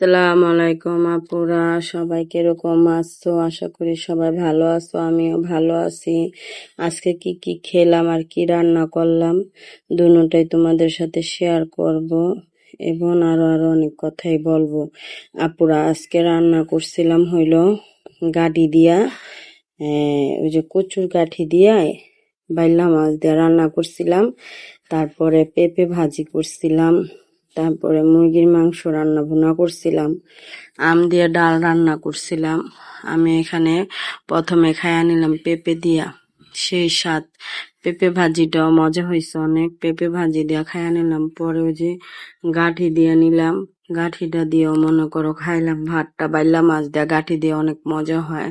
আসসালামু আলাইকুম আপুরা, সবাই কিরকম আছো? আশা করি সবাই ভালো আছো, আমিও ভালো আছি। আজকে কি কি খেলাম আর কি রান্না করলাম দুটোটাই তোমাদের সাথে শেয়ার করব এবং আরো অনেক কথাই বলবো। আপুরা, আজকে রান্না করছিলাম হইলো গাঠি দিয়া, ওই যে কচুর গাঠি দিয়া বাইলা মাছ দিয়ে রান্না করছিলাম। তারপরে পেঁপে ভাজি করছিলাম। তারপরে মুরগির মাংস রান্না ভুনা করছিলাম। আম দিয়ে ডাল রান্না করছিলাম। আমি এখানে প্রথমে খাইয়া নিলাম পেঁপে দিয়া, সেই স্বাদ। পেঁপে ভাজিটাও মজা হয়েছে অনেক। পেঁপে ভাজি দিয়া খাইয়া নিলাম। পরে ওই যে গাঠি দিয়ে নিলাম, গাঠিটা দিয়েও মনে করো খাইলাম। ভাতটা বাইলা মাছ দিয়া গাঠি দিয়ে অনেক মজা হয়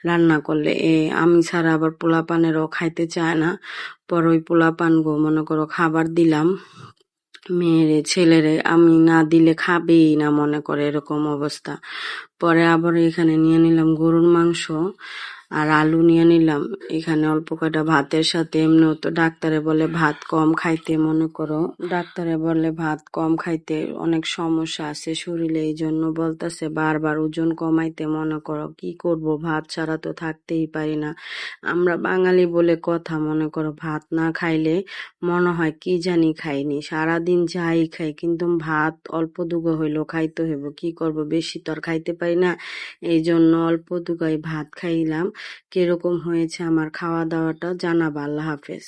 রান্না করলে। আমি ছাড়া আবার পোলাপানেরও খাইতে চায় না। পরে ওই পোলাপান গো মনে করো খাবার দিলাম মেয়েরে ছেলেরে, আমি না দিলে খাবেই না মনে করে, এরকম অবস্থা। পরে আবার এখানে নিয়ে নিলাম গরুর মাংস আর আলু নিয়ে নিলাম। এখানে অল্প কয়টা ভাতের সাথে, এমনিও তো ডাক্তারে বলে ভাত কম খাইতে, মনে করো ডাক্তারে বলে ভাত কম খাইতে, অনেক সমস্যা আছে শরীরে, এই জন্য বলতেছে বারবার ওজন কমাইতে। মনে করো কি করব, ভাত ছাড়া তো থাকতেই পারি না। আমরা বাঙালি বলে কথা, মনে করো ভাত না খাইলে মনে হয় কি জানি খাইনি, সারাদিন যাই খাই কিন্তু ভাত অল্প দুগো হইলেও খাইতে হইব। কি করব, বেশি তো আর খাইতে পারি না, এই জন্য অল্প দুগাই ভাত খাইলাম। কিরকম হয়েছে আমার খাওয়া দাওয়াটা জানাবা। আল্লাহ হাফেজ।